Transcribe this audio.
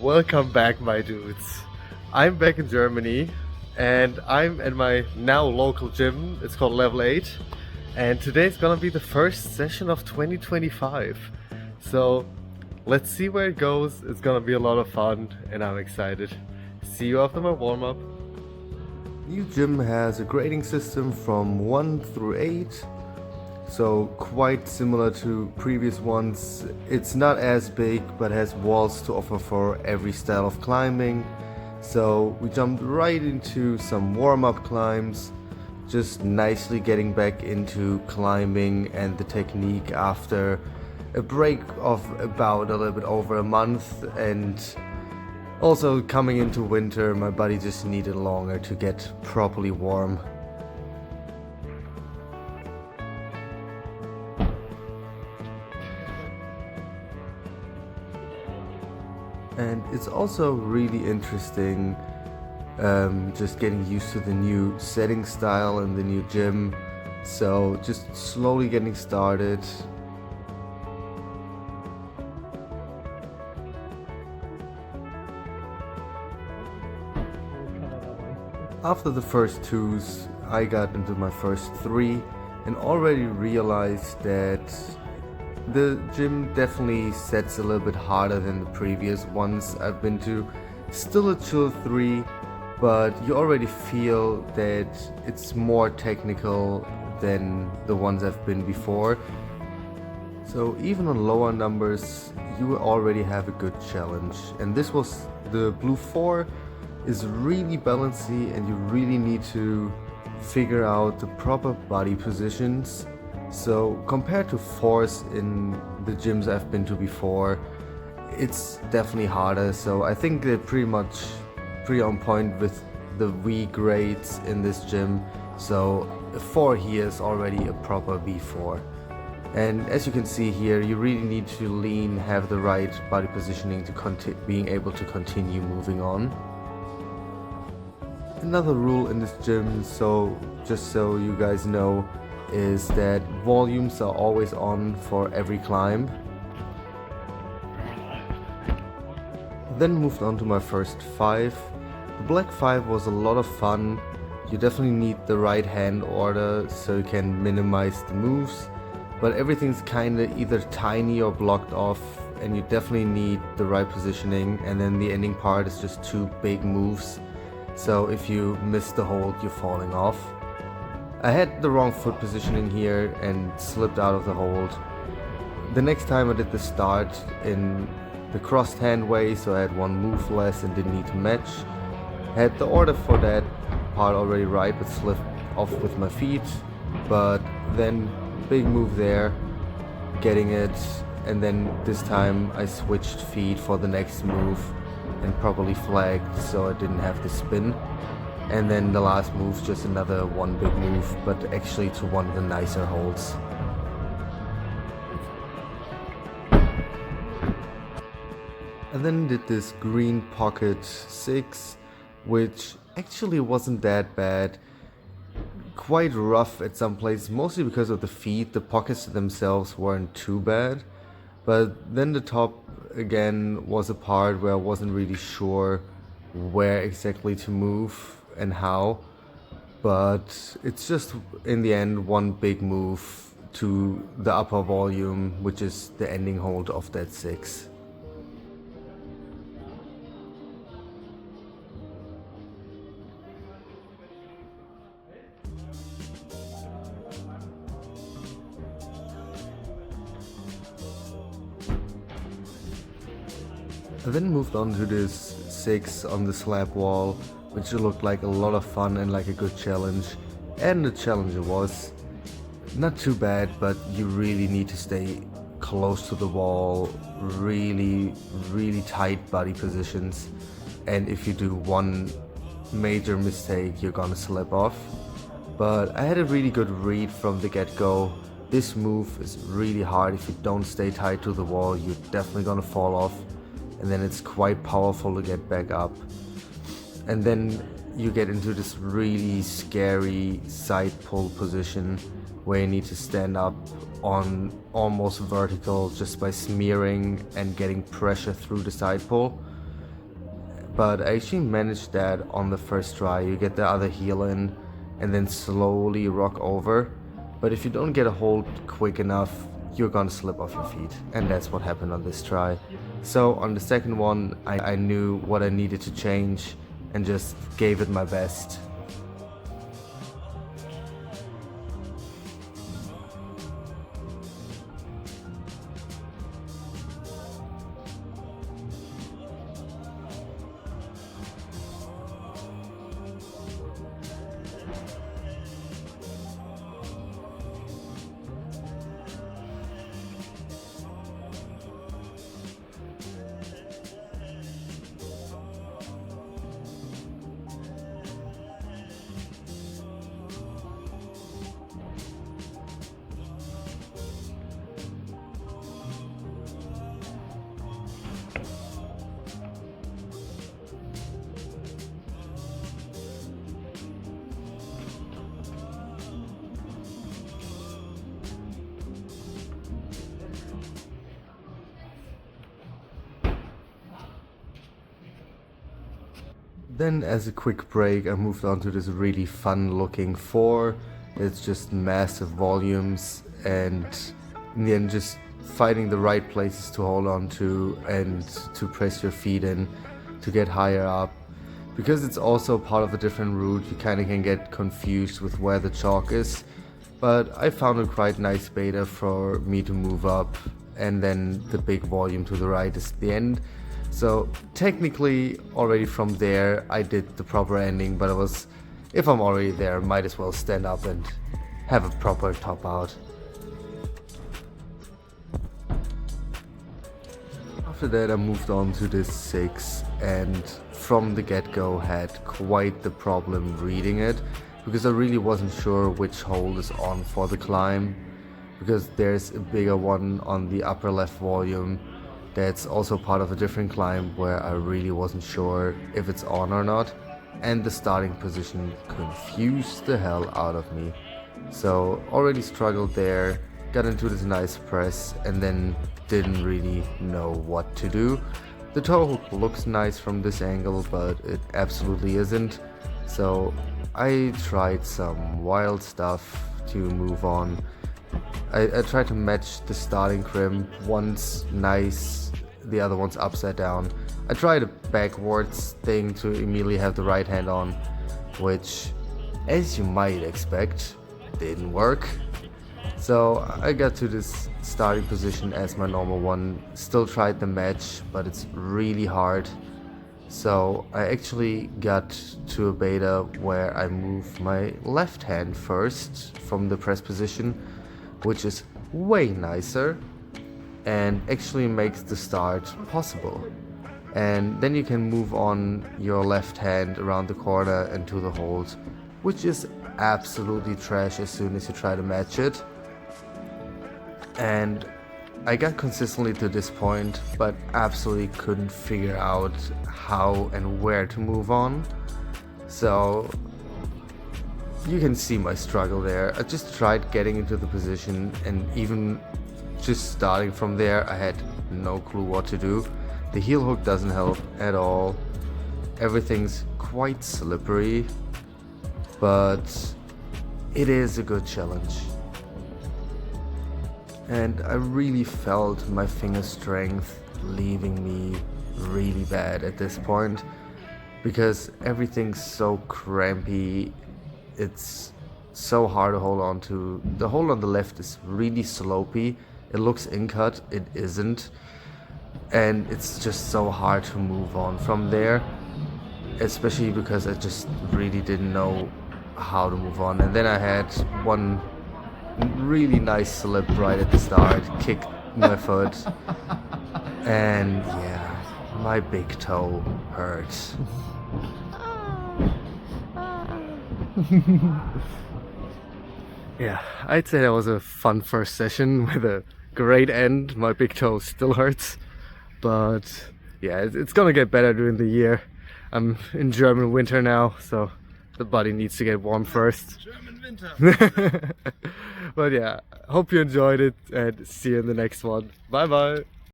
Welcome back, my dudes. I'm back in Germany and I'm at my now local gym. It's called Level 8, and today's gonna be the first session of 2025. So let's see where it goes. It's gonna be a lot of fun and I'm excited. See you after my warm up. New gym has a grading system from 1 through 8. So quite similar to previous ones. It's not as big but has walls to offer for every style of climbing. So we jumped right into some warm-up climbs, just nicely getting back into climbing and the technique after a break of about a little bit over a month, and also coming into winter my body just needed longer to get properly warm. And it's also really interesting just getting used to the new setting style and the new gym. So just slowly getting started. After the first twos, I got into my first three and already realized that the gym definitely sets a little bit harder than the previous ones I've been to. Still a chill 3, but you already feel that it's more technical than the ones I've been before. So even on lower numbers, you will already have a good challenge. And this was the Blue 4, is really balancy and you really need to figure out the proper body positions. So compared to 4s in the gyms I've been to before, it's definitely harder. So I think they're pretty on point with the V grades in this gym. So a 4 here is already a proper V4. And as you can see here, you really need to lean, have the right body positioning to being able to continue moving on. Another rule in this gym, so just so you guys know, is that volumes are always on for every climb. Then moved on to my first 5. The Black 5 was a lot of fun. You definitely need the right hand order so you can minimize the moves, but everything's kinda either tiny or blocked off and you definitely need the right positioning, and then the ending part is just 2 big moves. So if you miss the hold, you're falling off. I had the wrong foot positioning here and slipped out of the hold. The next time I did the start in the crossed hand way, so I had 1 move less and didn't need to match. I had the order for that part already right, but slipped off with my feet. But then big move there, getting it, and then this time I switched feet for the next move and properly flagged so I didn't have to spin. And then the last move's just another 1 big move, but actually to one of the nicer holds. I then did this green pocket 6, which actually wasn't that bad. Quite rough at some places, mostly because of the feet. The pockets themselves weren't too bad. But then the top again was a part where I wasn't really sure where exactly to move and how, but it's just in the end 1 big move to the upper volume, which is the ending hold of that 6. I then moved on to this 6 on the slab wall, which looked like a lot of fun and like a good challenge. And the challenge was not too bad, but you really need to stay close to the wall, really tight body positions. And if you do 1 major mistake, you're gonna slip off. But I had a really good read from the get-go. This move is really hard. If you don't stay tight to the wall, you're definitely gonna fall off. And then it's quite powerful to get back up. And then you get into this really scary side pull position where you need to stand up on almost vertical just by smearing and getting pressure through the side pull. but I actually managed that on the first try. You get the other heel in and then slowly rock over, but if you don't get a hold quick enough, you're gonna slip off your feet, and that's what happened on this try. So on the second one, I knew what I needed to change and just gave it my best. Then as a quick break, I moved on to this really fun looking 4. It's just massive volumes, and in the end just finding the right places to hold on to and to press your feet in to get higher up. Because it's also part of a different route, you kind of can get confused with where the chalk is, but I found a quite nice beta for me to move up, and then the big volume to the right is the end. So technically already from there I did the proper ending, but if I'm already there, might as well stand up and have a proper top out. After that I moved on to this 6, and from the get-go had quite the problem reading it, because I really wasn't sure which hold is on for the climb, because there's a bigger one on the upper left volume that's also part of a different climb where I really wasn't sure if it's on or not, and the starting position confused the hell out of me. So already struggled there, got into this nice press, and then didn't really know what to do. The toe hook looks nice from this angle, but it absolutely isn't. So I tried some wild stuff to move on. I tried to match the starting crimp, one's nice, the other one's upside down. I tried a backwards thing to immediately have the right hand on, which, as you might expect, didn't work. So I got to this starting position as my normal one, still tried the match, but it's really hard. So I actually got to a beta where I move my left hand first from the press position, which is way nicer and actually makes the start possible. And then you can move on your left hand around the corner and to the hold, which is absolutely trash as soon as you try to match it. And I got consistently to this point, but absolutely couldn't figure out how and where to move on. So you can see my struggle there. I just tried getting into the position, and even just starting from there, I had no clue what to do. The heel hook doesn't help at all. Everything's quite slippery, but it is a good challenge. And I really felt my finger strength leaving me really bad at this point, because everything's so crampy. It's so hard to hold on to. The hold on the left is really slopey. It looks in-cut, it isn't. And it's just so hard to move on from there, especially because I just really didn't know how to move on. And then I had one really nice slip right at the start, kicked my foot, and yeah, my big toe hurt. Yeah, I'd say that was a fun first session with a great end. My big toe still hurts, but yeah, it's gonna get better during the year. I'm in German winter now, so the body needs to get warm first. German winter. But yeah, hope you enjoyed it, and see you in the next one. Bye bye.